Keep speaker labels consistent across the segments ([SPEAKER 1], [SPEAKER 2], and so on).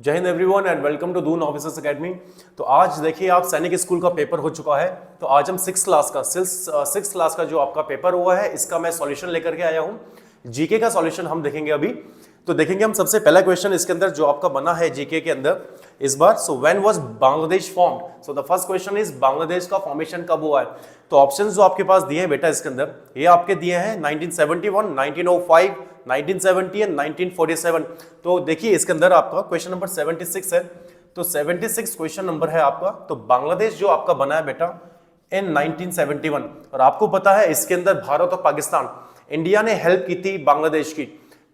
[SPEAKER 1] जय हिंद everyone and welcome to Doon officers academy. तो आज देखिए आप सैनिक स्कूल का पेपर हो चुका है। तो आज हम सिक्स क्लास का जो आपका पेपर हुआ है इसका मैं सॉल्यूशन लेकर के आया हूँ। जीके का सॉल्यूशन हम देखेंगे अभी। तो देखेंगे हम सबसे पहला क्वेश्चन इसके अंदर जो आपका बना है जीके के अंदर इस बार। So when was Bangladesh formed? So the first question is Bangladesh का फॉर्मेशन कब हुआ है। तो ऑप्शंस जो आपके पास दिए हैं बेटा इसके अंदर ये आपके दिए हैं 1971, 1905, 1970 एंड 1947। तो देखिए इसके अंदर आपका क्वेश्चन नंबर 76 है। तो 76 क्वेश्चन नंबर है आपका। तो बांग्लादेश जो आपका बना है बेटा इन 1971 और आपको पता है इसके अंदर भारत और पाकिस्तान इंडिया ने हेल्प की थी बांग्लादेश की।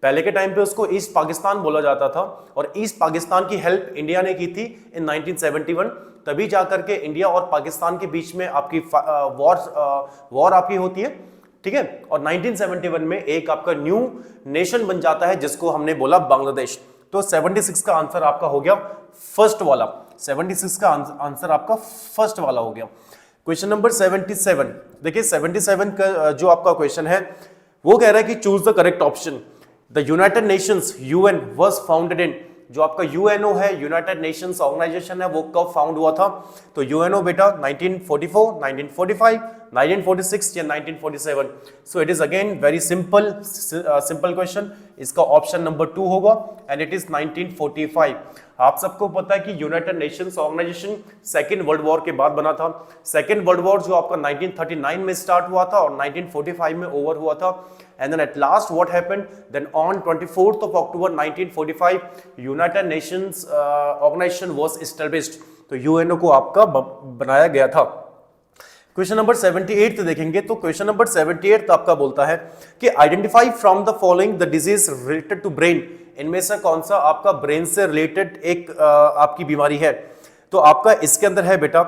[SPEAKER 1] पहले के टाइम पे उसको ईस्ट पाकिस्तान बोला जाता था और ईस्ट पाकिस्तान की हेल्प इंडिया ने की थी इन 1971। तभी जाकर के इंडिया और पाकिस्तान के बीच में आपकी वॉर आपकी होती है, ठीक है। और 1971 में एक आपका न्यू नेशन बन जाता है जिसको हमने बोला बांग्लादेश। तो 76 का आंसर आपका हो गया फर्स्ट वाला। 76 का आंसर आपका फर्स्ट वाला हो गया। क्वेश्चन नंबर 77 देखिए 77 का जो आपका क्वेश्चन है वो कह रहा है कि choose the correct option. The United Nations UN was founded in, जो आपका यूएनओ है यूनाइटेड नेशंस ऑर्गेनाइजेशन है वो कब फाउंड हुआ था। तो यूएनओ बेटा 1944, 1945, 1946 या 1947। So it is again very simple question. इसका ऑप्शन नंबर 2 होगा एंड इट इज 1945। आप सबको पता है कि United Nations organisation second world war के बाद बना था। सेकेंड वर्ल्ड वॉर जो आपका 1939 में स्टार्ट हुआ था और 1945 में ओवर हुआ था। And then at last what happened? Then on 24th of October 1945, United Nations organization was established. तो UNO को आपका बनाया गया था। क्वेश्चन नंबर 78 देखेंगे तो क्वेश्चन नंबर 78 आपका बोलता है कि identify from the following the disease related to brain. इनमें से कौन सा आपका ब्रेन से रिलेटेड एक आपकी बीमारी है। तो आपका इसके अंदर है बेटा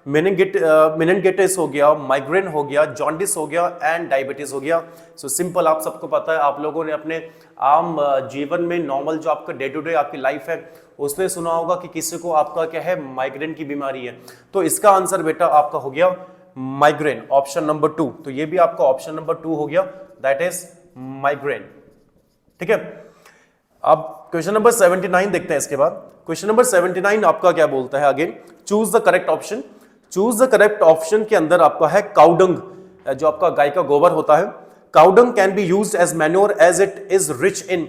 [SPEAKER 1] मेनिंगिटिस हो गया, माइग्रेन हो गया, जॉन्डिस हो गया एंड डायबिटीज हो गया। सो सिंपल आप सबको पता है, आप लोगों ने अपने आम जीवन में नॉर्मल जो आपका डे टू डे आपकी लाइफ है उसमें सुना होगा कि किसी को आपका क्या है माइग्रेन की बीमारी है। तो इसका आंसर बेटा आपका हो गया माइग्रेन, ऑप्शन नंबर 2। तो ये भी आपका ऑप्शन नंबर 2 हो गया, दैट इज माइग्रेन, ठीक है। अब क्वेश्चन नंबर 79 देखते हैं इसके बाद। क्वेश्चन नंबर 79 आपका क्या बोलता है again, choose the correct option. Choose the correct option के अंदर आपका है काउडंग, जो आपका गाय का गोबर होता है। Cow dung can be used as manure as it is rich in.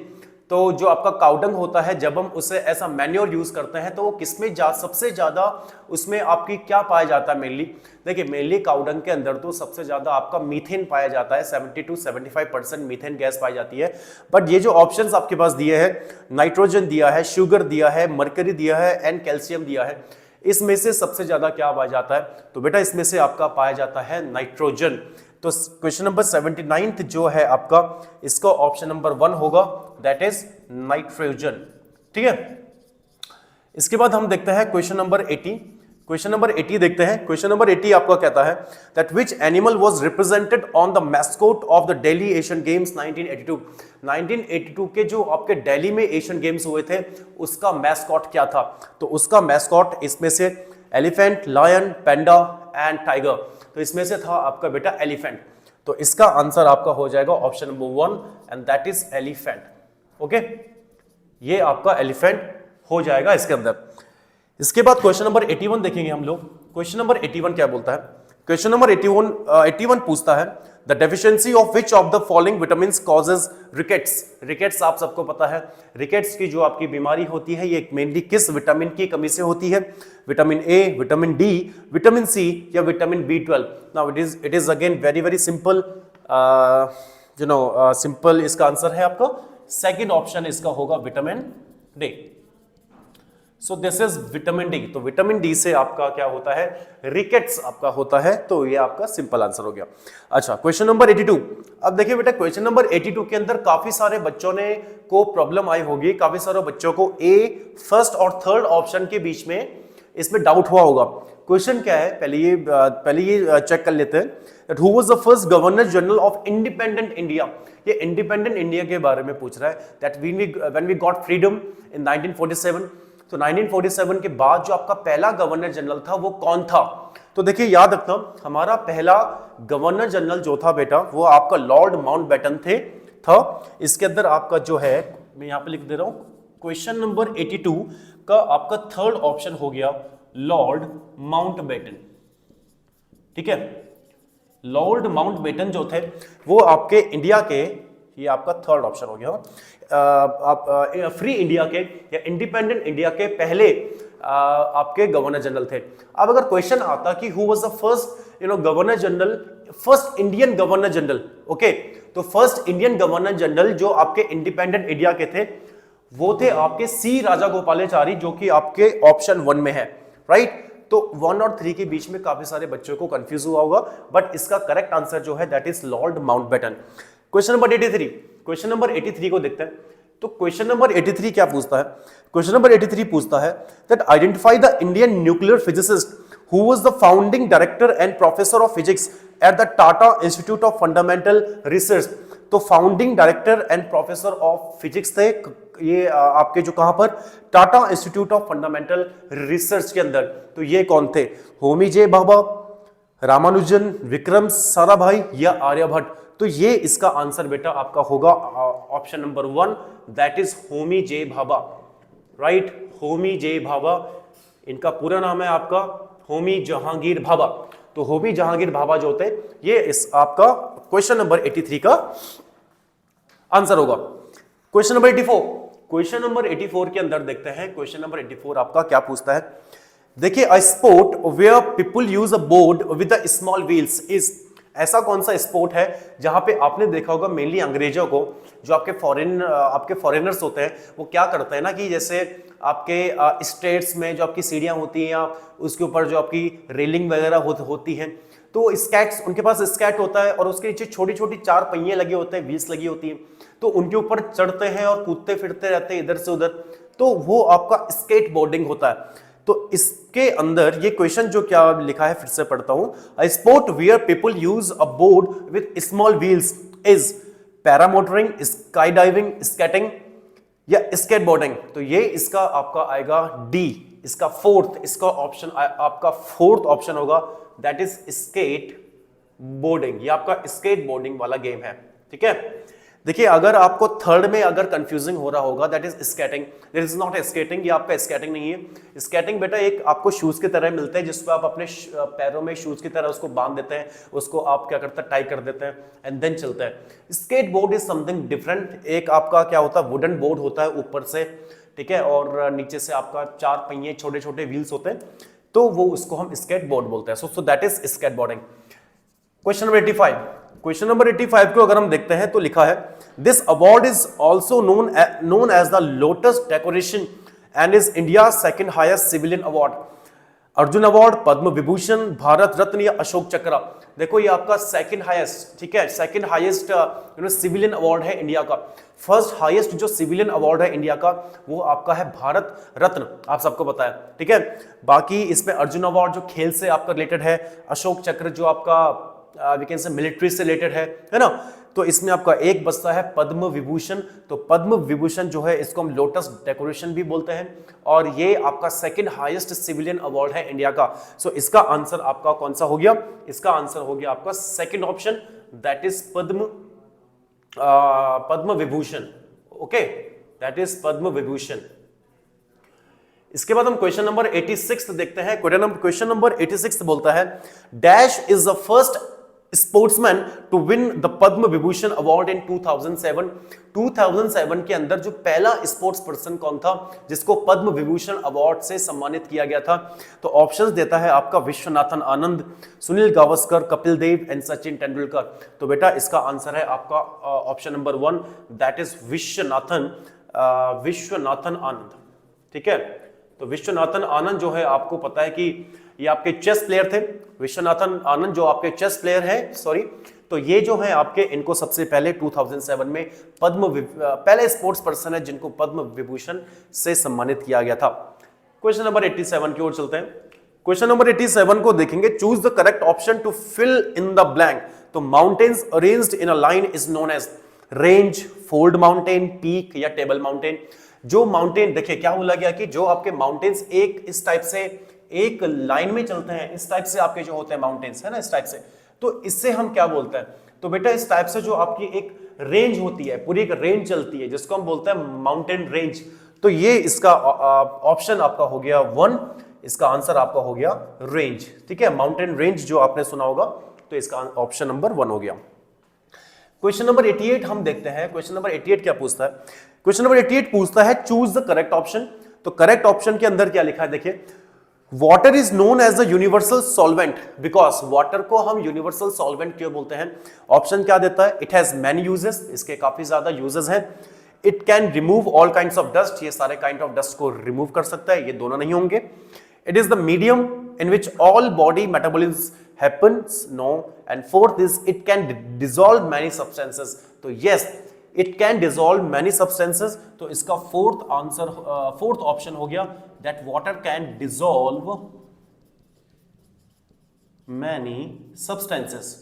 [SPEAKER 1] तो जो आपका काउडंग होता है जब हम उसे ऐसा मैन्योर यूज करते हैं तो वो किसमें सबसे ज्यादा उसमें आपकी क्या पाया जाता है मेनली। देखिए मेनली काउडंग के अंदर तो सबसे ज्यादा आपका मीथेन पाया जाता है, 70 to 75% मीथेन गैस पाई जाती है। बट ये जो ऑप्शंस आपके पास दिए हैं, नाइट्रोजन दिया है, शुगर दिया है, मरकरी दिया है एंड कैल्शियम दिया है, इसमें से सबसे ज्यादा क्या पाया जाता है। तो बेटा इसमें से आपका पाया जाता है नाइट्रोजन। तो क्वेश्चन नंबर 79 जो है आपका इसका ऑप्शन नंबर 1 होगा, दैट इज नाइट्रोजन, ठीक है। इसके बाद हम देखते हैं क्वेश्चन नंबर 80। क्वेश्चन नंबर 80 देखते हैं। क्वेश्चन नंबर 80 आपका कहता है that which animal was represented on the mascot of the Delhi Asian games 1982। 1982 के जो आपके दिल्ली में एशियन गेम्स हुए थे उसका मैस्कॉट क्या था। तो उसका मैस्कॉट इसमें से elephant, lion, panda and tiger. तो इसमें से था आपका बेटा एलिफेंट। तो इसका आंसर आपका हो जाएगा option number 1 and that is elephant, okay. ये आपका एलिफेंट हो जाएगा इसके अंदर। इसके बाद क्वेश्चन नंबर 81 देखेंगे हम लोग। क्वेश्चन नंबर 81 क्या बोलता है। क्वेश्चन नंबर 81 पूछता है the deficiency of which of the following vitamins causes rickets. Rickets आप सबको पता है, रिकेट्स की जो आपकी बीमारी होती है ये मेनली किस विटामिन की कमी से होती है। Vitamin A, vitamin D, vitamin C या vitamin B12। Now it is again very very simple, simple इसका आंसर है आपका सेकंड ऑप्शन इसका होगा vitamin D. So this is vitamin D. तो विटामिन डी से आपका क्या होता है, रिकेट्स आपका होता है। तो ये आपका सिंपल आंसर हो गया। अच्छा क्वेश्चन नंबर 82। अब देखिए बेटा क्वेश्चन नंबर 82 के अंदर काफी सारे बच्चों ने को प्रॉब्लम आई होगी, काफी सारे बच्चों को फर्स्ट और थर्ड ऑप्शन के बीच में इसमें डाउट हुआ होगा। क्वेश्चन क्या है पहले ये चेक कर लेते हैं that who was the first governor general of independent India. ये इंडिपेंडेंट इंडिया के बारे में पूछ रहा है that when we got freedom in 1947। तो 1947 के बाद जो आपका पहला गवर्नर जनरल था वो कौन था। तो देखिए याद रखना हमारा पहला गवर्नर जनरल जो था बेटा वो आपका लॉर्ड माउंटबेटन था। इसके अंदर आपका जो है मैं यहाँ पे लिख दे रहा हूँ क्वेश्चन नंबर 82 का आपका थर्ड ऑप्शन हो गया लॉर्ड माउंटबेटन। ठीक है, लॉर्ड माउंटबेटन जो थे वो आपके इंडिया के, ये आपका थर्ड ऑप्शन हो गया, आप फ्री इंडिया के या इंडिपेंडेंट इंडिया के पहले आपके गवर्नर जनरल थे। अब अगर क्वेश्चन आता कि who was the first governor general, first Indian governor general, okay, तो फर्स्ट इंडियन गवर्नर जनरल जो आपके इंडिपेंडेंट इंडिया के थे वो थे आपके सी राजागोपालाचारी, जो कि आपके ऑप्शन 1 में है, राइट। तो 1 और 3 के बीच में काफी सारे बच्चों को कंफ्यूज हुआ होगा, बट इसका करेक्ट आंसर जो है that is Lord Mountbatten. Question number 83, question number 83 को देखते हैं। तो क्वेश्चन नंबर 83 क्या पूछता है? क्वेश्चन नंबर 83 पूछता है that identify the Indian nuclear physicist who was the founding director and professor of physics at the Tata Institute of Fundamental Research. तो founding director and professor of physics थे ये आपके जो कहां पर, Tata Institute of Fundamental Research के अंदर। तो ये कौन थे? होमी जे भाभा, रामानुजन, विक्रम साराभाई या आर्यभट्ट? तो ये इसका आंसर बेटा आपका होगा option number 1, that is Homi J Bhabha, right. Homi J Bhabha, इनका पूरा नाम है आपका होमी जहांगीर भाभा। तो होमी जहांगीर भाभा जो होते ये इस आपका क्वेश्चन नंबर 83 का आंसर होगा। क्वेश्चन नंबर 84, क्वेश्चन नंबर 84 के अंदर देखते हैं, क्वेश्चन नंबर 84 आपका क्या पूछता है? देखिए, a sport where people use a board with a small wheels is, ऐसा कौन सा स्पोर्ट है जहां पे आपने देखा होगा मेनली अंग्रेजों को, जो आपके फॉरेनर्स होते हैं, वो क्या करते हैं ना कि जैसे आपके स्टेट्स में जो आपकी सीढ़ियां होती हैं या उसके ऊपर जो आपकी रेलिंग वगैरह होती हैं, तो स्कैट्स, उनके पास स्कैट होता है और उसके नीचे छोटी छोटी 4 पहिए लगे होते हैं, व्हील्स लगी होती हैं, तो उनके ऊपर चढ़ते हैं और कूदते फिरते रहते हैं इधर से उधर, तो वो आपका स्केट बोर्डिंग होता है। तो इसके अंदर ये क्वेश्चन जो क्या लिखा है फिर से पढ़ता हूं, a sport where people use a board with small wheels is paramotoring, sky diving, skating या स्केटबोर्डिंग। तो ये इसका आपका आएगा डी, इसका इसका ऑप्शन आपका फोर्थ ऑप्शन होगा, दैट इज स्केट बोर्डिंग। ये आपका स्केट बोर्डिंग वाला गेम है, ठीक है। देखिए, अगर आपको थर्ड में अगर कंफ्यूजिंग हो रहा होगा, that is skating, that is not skating, ये आपका स्केटिंग नहीं है। स्केटिंग बेटा एक आपको शूज की तरह मिलते हैं, जिसको आप अपने पैरों में शूज की तरह उसको बांध देते हैं, उसको आप क्या करते हैं, टाई कर देते हैं एंड देन चलते हैं। Skateboard is something different, एक आपका क्या होता है, वुडन बोर्ड होता है ऊपर से, ठीक है, और नीचे से आपका 4 पहिए छोटे छोटे व्हील्स होते हैं, तो वो उसको हम स्केट बोर्ड बोलते हैं। So that is skateboarding. Question number 85, question number 85 को अगर हम देखते हैं तो लिखा है, this award is also known as the lotus decoration and is India second highest civilian award. Arjun award, Padma Vibhushan, Bharat Ratna या अशोक चक्र। देखो, ये आपका सेकंड हाईएस्ट, ठीक है, सेकंड हाईएस्ट सिविलियन अवार्ड है इंडिया का। फर्स्ट हाईएस्ट जो सिविलियन अवार्ड है इंडिया का वो आपका है भारत रत्न, आप सबको पता है, ठीक है। बाकी इसमें अर्जुन अवार्ड जो खेल से आपका रिलेटेड है, अशोक चक्र जो आपका वी कैन से मिलिट्री से रिलेटेड है ना। तो इसमें आपका एक बचता है पद्म विभूषण। तो पद्म विभूषण जो है इसको हम लोटस डेकोरेशन भी बोलते हैं, और ये आपका सेकंड हाईएस्ट सिविलियन अवार्ड है इंडिया का। सो इसका आंसर आपका कौन सा हो गया? इसका आंसर हो गया आपका second option, that is Padma Vibhushan, okay, that is Padma Vibhushan. इसके बाद हम क्वेश्चन नंबर 86 देखते हैं। क्वेश्चन नंबर 86 बोलता है, dash is the first sportsman to win the Padma Vibhushan award in 2007। 2007 के अंदर जो पहला स्पोर्ट्स पर्सन कौन था जिसको पद्म विभूषण अवार्ड से सम्मानित किया गया था? तो ऑप्शंस देता है आपका विश्वनाथन आनंद, सुनील गावस्कर, कपिल देव एंड सचिन तेंदुलकर। तो बेटा इसका आंसर है आपका option number 1, that is Viswanathan Anand, ठीक है। तो विश्वनाथन आनंद जो है आपको पता है कि ये आपके चेस प्लेयर थे। विश्वनाथन आनंद जो आपके चेस प्लेयर हैं, सॉरी, तो ये जो है आपके, इनको सबसे पहले 2007 में पहले स्पोर्ट्स पर्सन है जिनको पद्म विभूषण से सम्मानित किया गया था। क्वेश्चन नंबर 87 की ओर चलते हैं। क्वेश्चन नंबर 87 को देखेंगे, choose the correct option to fill in the blank. तो mountains arranged in a line is known as range, fold mountain, peak या टेबल माउंटेन। जो माउंटेन, देखिए क्या बोला गया कि जो आपके माउंटेन्स एक इस टाइप से एक लाइन में चलते हैं, इस टाइप से आपके जो होते हैं माउंटेन्स, है ना, इस टाइप से, तो इससे हम क्या बोलते हैं? तो बेटा इस टाइप से जो आपकी एक रेंज होती है, पूरी एक रेंज चलती है जिसको हम बोलते हैं माउंटेन रेंज। तो ये इसका ऑप्शन आपका हो गया 1, इसका आंसर आपका हो गया रेंज। ठीक है, माउंटेन रेंज जो आपने सुना होगा, तो इसका ऑप्शन नंबर 1 हो गया। क्वेश्चन नंबर 88 हम देखते हैं। क्वेश्चन नंबर 88 क्या पूछता है? क्वेश्चन नंबर 88 पूछता है चूज द करेक्ट ऑप्शन। तो करेक्ट ऑप्शन के अंदर क्या लिखा है देखिए, water is known as the universal solvent because, water को हम यूनिवर्सल सॉल्वेंट क्यों बोलते हैं? ऑप्शन क्या देता है? इट हैज मैनी यूजेस, इसके काफी ज्यादा यूजेस हैं। It can remove all kinds of dust, ये सारे काइंड ऑफ डस्ट को रिमूव कर सकता है, ये दोनों नहीं होंगे। It is the medium in which all body metabolism happens, no, and fourth is it can dissolve many substances। तो yes, it can dissolve many substances। तो इसका फोर्थ आंसर, फोर्थ ऑप्शन हो गया that water can dissolve many substances।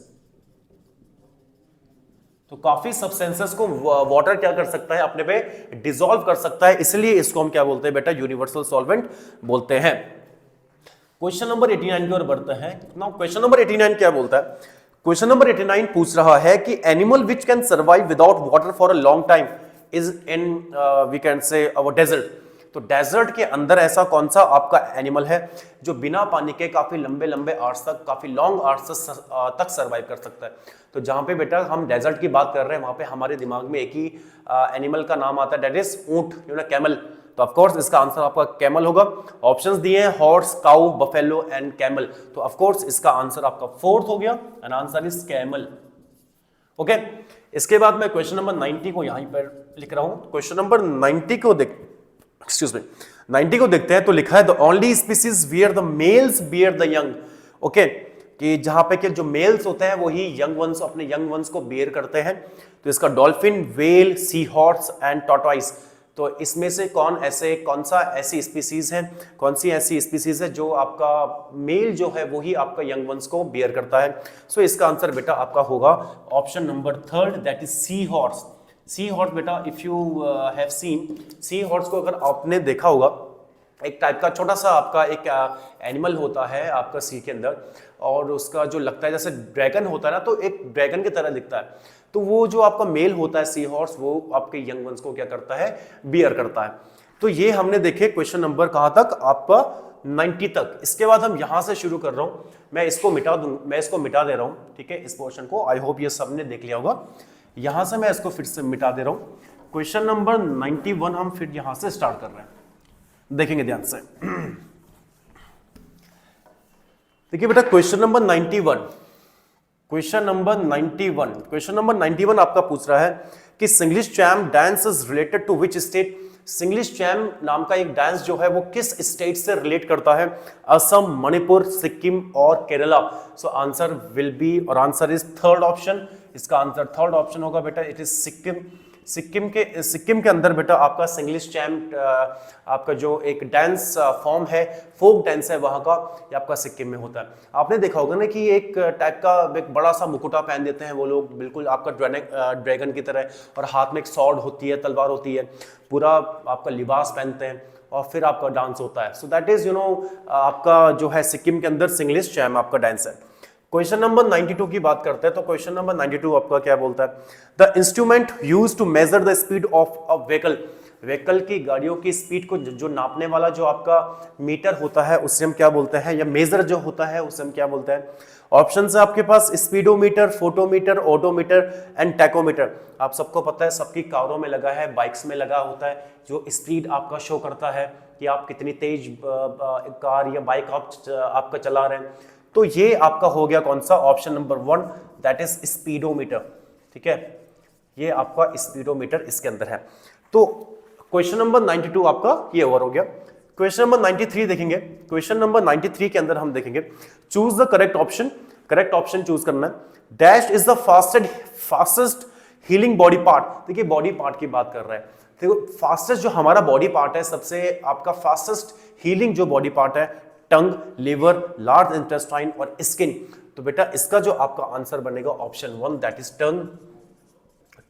[SPEAKER 1] तो काफी substances को water क्या कर सकता है, अपने पे डिसॉल्व कर सकता है, इसलिए इसको हम क्या बोलते हैं बेटा? यूनिवर्सल सॉल्वेंट बोलते हैं। क्वेश्चन नंबर 89 की ओर बढ़ते हैं। नाउ क्वेश्चन नंबर 89 क्या बोलता है? क्वेश्चन नंबर 89 पूछ रहा है कि animal which can survive without water for a long time is in we can say our desert. तो डेजर्ट के अंदर ऐसा कौन सा आपका एनिमल है जो बिना पानी के काफी लंबे लंबे आवर्स तक, काफी लॉन्ग आवर्स तक सर्वाइव कर सकता है? तो जहां पे बेटा हम डेजर्ट की बात कर रहे हैं, वहां पे हमारे दिमाग में एक ही एनिमल का नाम आता है, दैट इज ऊंट, यू नो, कैमल। तो ऑफ कोर्स इसका आंसर आपका कैमल होगा। ऑप्शंस दिए हैं horse, cow, buffalo and camel. तो ऑफ कोर्स इसका आंसर आपका फोर्थ हो गया and answer is camel. Okay, इसके बाद मैं क्वेश्चन नंबर 90 को यहीं पर लिख रहा हूं। क्वेश्चन नंबर 90 को देख, एक्सक्यूज मी, 90 को देखते हैं। तो लिखा है the only species where the males bear the young. Okay, कि जहां पे कि जो मेल्स होते हैं वही यंग वंस, अपने यंग वंस को बेयर करते हैं। तो इसका dolphin, whale, sea horse and tortoise. तो इसमें से कौन सा ऐसी स्पीसीज है, कौन सी ऐसी स्पीसीज है जो आपका मेल जो है वही आपका यंग वंस को बेयर करता है? सो इसका आंसर बेटा आपका होगा option number 3, that is sea horse. Sea horse बेटा, if you have seen sea horse को, अगर आपने देखा होगा, एक टाइप का छोटा सा आपका एक एनिमल होता है आपका सी के अंदर, और उसका जो लगता है जैसे ड्रैगन होता है ना, तो एक ड्रैगन की तरह दिखता है। तो वो जो आपका मेल होता है सी हॉर्स, वो आपके यंग वंस को क्या करता है? बियर करता है। तो ये हमने देखे क्वेश्चन नंबर कहां तक? आपका 90 तक। इसके बाद हम यहां से शुरू कर रहा हूं, मैं इसको मिटा दे रहा हूं। ठीक है, इस पोर्शन को आई होप ये सबने देख लिया होगा। यहां से मैं इसको फिर से मिटा दे रहा हूं। क्वेश्चन नंबर 91 हम फिर यहां से स्टार्ट कर रहे हैं, देखेंगे ध्यान से। देखिए बेटा क्वेश्चन नंबर 91, क्वेश्चन नंबर 91 आपका पूछ रहा है कि सिंग्लिश charm dance is related to which state. सिंग्लिश charm नाम का एक डांस जो है वो किस स्टेट से रिलेट करता है? असम, मणिपुर, सिक्किम और Kerala. So answer will be, और आंसर इज थर्ड ऑप्शन। इसका आंसर थर्ड ऑप्शन होगा बेटा, इट इज सिक्किम। सिक्किम के अंदर बेटा आपका सिंग्लिश चैम, आपका जो एक डांस फॉर्म है, फोक डांस है वहां का, ये आपका सिक्किम में होता है। आपने देखा होगा ना कि एक टाइप का एक बड़ा सा मुकुटा पहन देते हैं वो लोग, बिल्कुल आपका ड्रैगन की तरह, और हाथ में एक सॉर्ड होती है, तलवार होती है, पूरा आपका लिबास पहनते हैं और फिर आपका डांस होता है। सो दैट इज यू नो आपका जो है सिक्किम के अंदर सिंग्लिश चैम आपका डांस है। क्वेश्चन नंबर 92 की बात करते हैं। तो क्वेश्चन नंबर 92 आपका क्या बोलता है? The instrument used to measure the speed of a vehicle. Vehicle की, गाड़ियों की स्पीड को जो नापने वाला जो आपका मीटर होता है उसे हम क्या बोलते हैं, या मेजर जो होता है उसे हम क्या बोलते हैं? ऑप्शन है आपके पास speedometer, photometer, odometer and tachometer. आप सबको पता है, सबकी कारों में लगा है, बाइक्स में लगा होता है, जो स्पीड आपका शो करता है कि आप कितनी तेज कार या बाइक आपका चला रहे हैं। तो ये आपका हो गया कौन सा? Option number 1, that is speedometer. ठीक है, ये आपका स्पीडोमीटर इसके अंदर है। तो क्वेश्चन नंबर 92 आपका ये ओवर हो गया। क्वेश्चन नंबर 93 देखेंगे। क्वेश्चन नंबर 93 के अंदर हम देखेंगे choose the correct option. Correct option choose करना है। Dash is the fastest healing body part. देखिए बॉडी पार्ट की बात कर रहे हैं। देखो फास्टेस्ट जो हमारा बॉडी पार्ट है, सबसे आपका फास्टेस्ट हीलिंग जो बॉडी पार्ट है, टंग, लिवर, लार्ज इंटेस्टाइन और स्किन। तो बेटा इसका जो आपका आंसर बनेगा ऑप्शन 1, दैट इज टंग।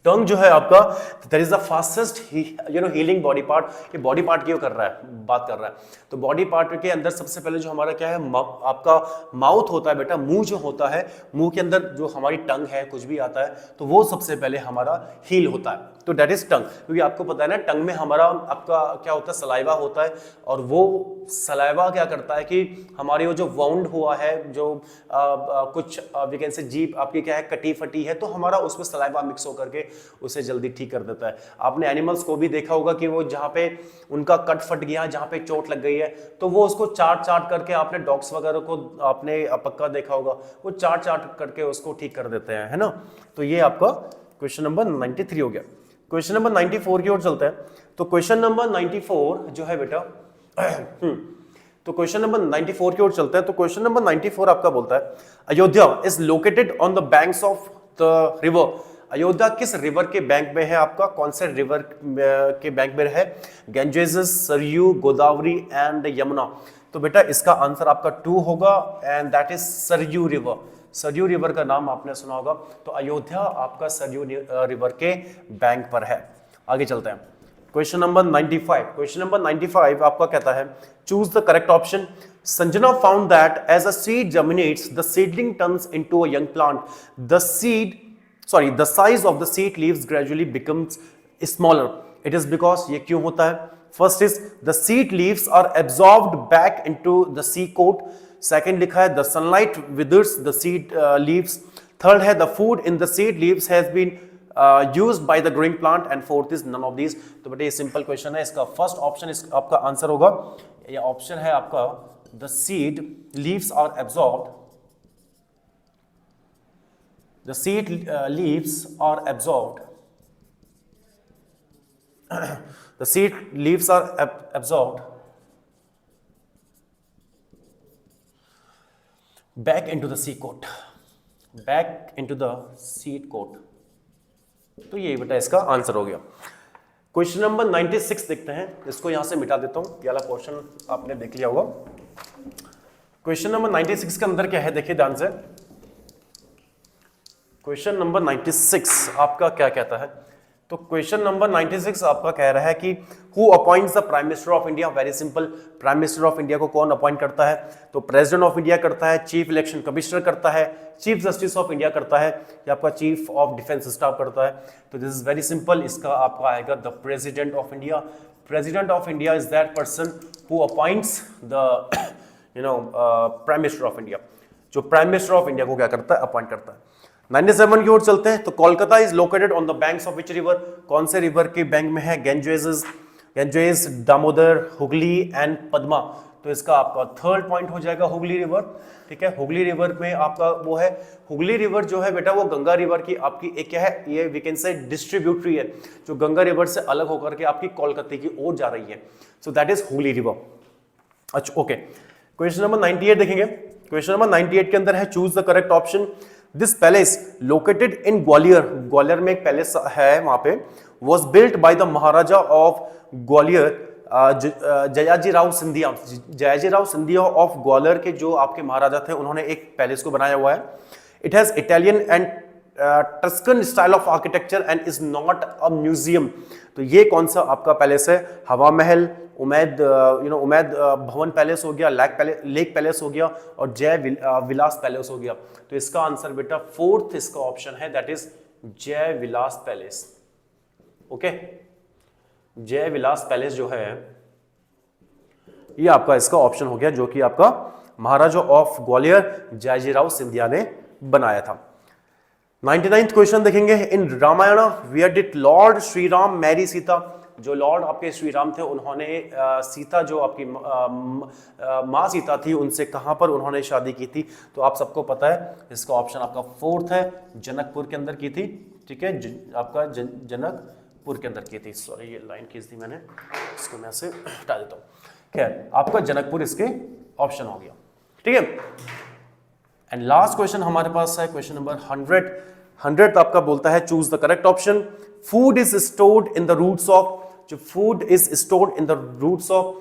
[SPEAKER 1] टंग जो है आपका that is the fastest healing body part. ये बॉडी पार्ट की कर रहा है, बात कर रहा है। तो बॉडी पार्ट के अंदर सबसे पहले जो हमारा क्या है, आपका माउथ होता है बेटा, मुंह जो होता है, मुंह के अंदर जो हमारी टंग है, कुछ भी आता है तो वो सबसे पहले हमारा हील होता है। तो दैट इज टंग, क्योंकि आपको पता है ना टंग में हमारा आपका क्या होता है, सलाइवा होता है, और वो सलाइवा क्या करता है कि हमारी वो जो वाउंड हुआ है, जो कुछ वी कैन से जीभ आपकी क्या है कटी फटी है, तो हमारा उसमें सलाइवा मिक्स होकर के उसे जल्दी ठीक कर देता है। आपने एनिमल्स को भी देखा होगा कि वो जहाँ पे उनका कट फट गया, जहाँ पे चोट लग गई है, तो वो उसको चाट चाट करके, आपने डॉग्स वगैरह को आपने पक्का देखा होगा, वो चाट चाट करके उसको ठीक कर देते हैं, है ना। तो ये आपका क्वेश्चन नंबर 93 हो गया। क्वेश्चन नंबर 94 की ओर चलते हैं। तो क्वेश्चन नंबर 94 जो है बेटा तो क्वेश्चन नंबर 94 की ओर चलते हैं। तो क्वेश्चन नंबर 94 आपका बोलता है Ayodhya is located on the banks of the river. Ayodhya किस रिवर के बैंक में है आपका, कौन से रिवर के बैंक में है? गंजेस, सरयू, गोदावरी एंड यमुना। तो बेटा इसका आंसर आपका 2 होगा and that is Saryu river. Saryu river का नाम आपने सुना होगा। तो अयोध्या आपका सरयू रिवर के बैंक पर है। आगे चलते हैं। Question number 95। क्वेश्चन नंबर 95 आपका कहता है choose the correct option. Sanjana found that as a seed germinates the seedling turns into a young plant the size of the seed leaves gradually becomes smaller. It is because ये क्यों होता है? First is the seed leaves are absorbed back into the seed coat. Second लिखा है the sunlight withers the seed leaves. Third है the food in the seed leaves has been used by the growing plant. And fourth is none of these. तो बेटे ये simple question है, इसका first option आपका answer होगा। ये option है आपका the seed leaves are absorbed. The seed leaves are absorbed. The seed leaves are absorbed back into the seed coat. Back into the seed coat. तो ये बेटा इसका आंसर हो गया। क्वेश्चन नंबर 96 देखते हैं। इसको यहां से मिटा देता हूं, ये वाला पोर्शन आपने देख लिया होगा। क्वेश्चन नंबर 96 के अंदर क्या है देखिए ध्यान से। क्वेश्चन नंबर 96 आपका क्या कहता है? तो क्वेश्चन नंबर 96 आपका कह रहा है कि who appoints the prime minister of India. Very simple, prime minister of India को कौन अपॉइंट करता है? तो प्रेसिडेंट ऑफ इंडिया करता है, चीफ इलेक्शन कमिश्नर करता है, चीफ जस्टिस ऑफ इंडिया करता है, या आपका चीफ ऑफ डिफेंस स्टाफ करता है। तो दिस इज वेरी सिंपल, इसका आपका आएगा the president of India. President of India is that person who appoints the prime minister of India, जो प्राइम मिनिस्टर ऑफ इंडिया को क्या करता है, अपॉइंट करता है। 97 की ओर चलते हैं। तो Kolkata is located on the banks of which river. कौन से रिवर के बैंक में है? गंजेस, दामोदर, हुगली एंड पद्मा। तो इसका आपका थर्ड पॉइंट हो जाएगा हुगली रिवर। ठीक है, हुगली रिवर में आपका वो है, हुगली रिवर जो है बेटा वो गंगा रिवर की आपकी एक क्या है, ये वी कैन से डिस्ट्रीब्यूटरी है, जो गंगा रिवर से अलग होकर के आपकी कोलकाता की ओर जा रही है। सो दैट इज हुगली रिवर। अच्छा ओके, क्वेश्चन नंबर 98 देखेंगे। क्वेश्चन नंबर 98 के अंदर है choose the correct option. This palace located in Gwalior. Gwalior में एक पैलेस है, वहां पे was built by the Maharaja of Gwalior Jayaji Rao Scindia. Jayaji Rao Scindia of Gwalior के जो आपके महाराजा थे, उन्होंने एक पैलेस को बनाया हुआ है। It has Italian and Tuscan style of architecture and is not a museum. तो ये कौन सा आपका पैलेस है? हवा महल, उमैद उमैद भवन पैलेस हो गया, लेक पैलेस हो गया, और जय विलास पैलेस हो गया। तो इसका आंसर बेटा फोर्थ इसका ऑप्शन है, that is Jai Vilas palace. Okay, Jai Vilas palace जो है ये आपका इसका ऑप्शन हो गया, जो कि आपका महाराजा ऑफ ग्वालियर जयाजीराव सिंधिया ने बनाया था। 99th क्वेश्चन देखेंगे। In Ramayana where did lord Shri Ram marry Sita. जो लॉर्ड आपके श्री राम थे, उन्होंने सीता जो आपकी माँ सीता थी, उनसे कहां पर उन्होंने शादी की थी? तो आप सबको पता है, इसका ऑप्शन आपका फोर्थ है, जनकपुर के अंदर की थी। ठीक है, आपका जनकपुर के अंदर की थी। सॉरी, ये लाइन खींच दी मैंने, इसको मैं से हटा देता हूँ। खैर, आपका जनकपुर इसके ऑप्शन हो गया। ठीक है, एंड लास्ट क्वेश्चन हमारे पास है क्वेश्चन नंबर 100 आपका बोलता है choose the correct option. Food is stored in the roots of. जो food is stored in the roots of,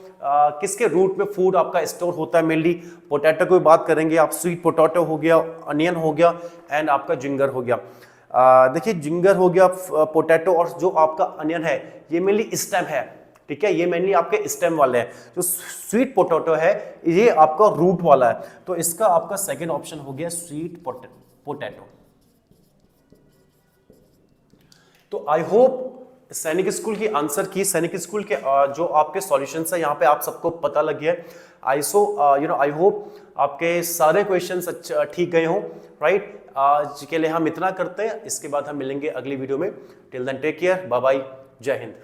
[SPEAKER 1] किसके रूट में फूड आपका स्टोर होता है? मेनली पोटैटो की बात करेंगे आप, स्वीट पोटैटो हो गया, अनियन हो गया, एंड आपका जिंगर हो गया। देखिए जिंगर हो गया, पोटैटो, और जो आपका अनियन है ये मेनली स्टेम है, ठीक है, ये मेनली आपके स्टेम वाले हैं। जो स्वीट पोटैटो है ये आपका रूट वाला है, तो इसका आपका सेकंड ऑप्शन हो गया स्वीट पोटैटो। तो आई होप सैनिक स्कूल की आंसर की, सैनिक स्कूल के जो आपके सॉल्यूशंस है यहाँ पे आप सबको पता लग गया है। आई होप आपके सारे क्वेश्चंस ठीक गए हों, राइट। आज के लिए हम इतना करते हैं, इसके बाद हम मिलेंगे अगली वीडियो में। Till then take care, bye bye, जय हिंद।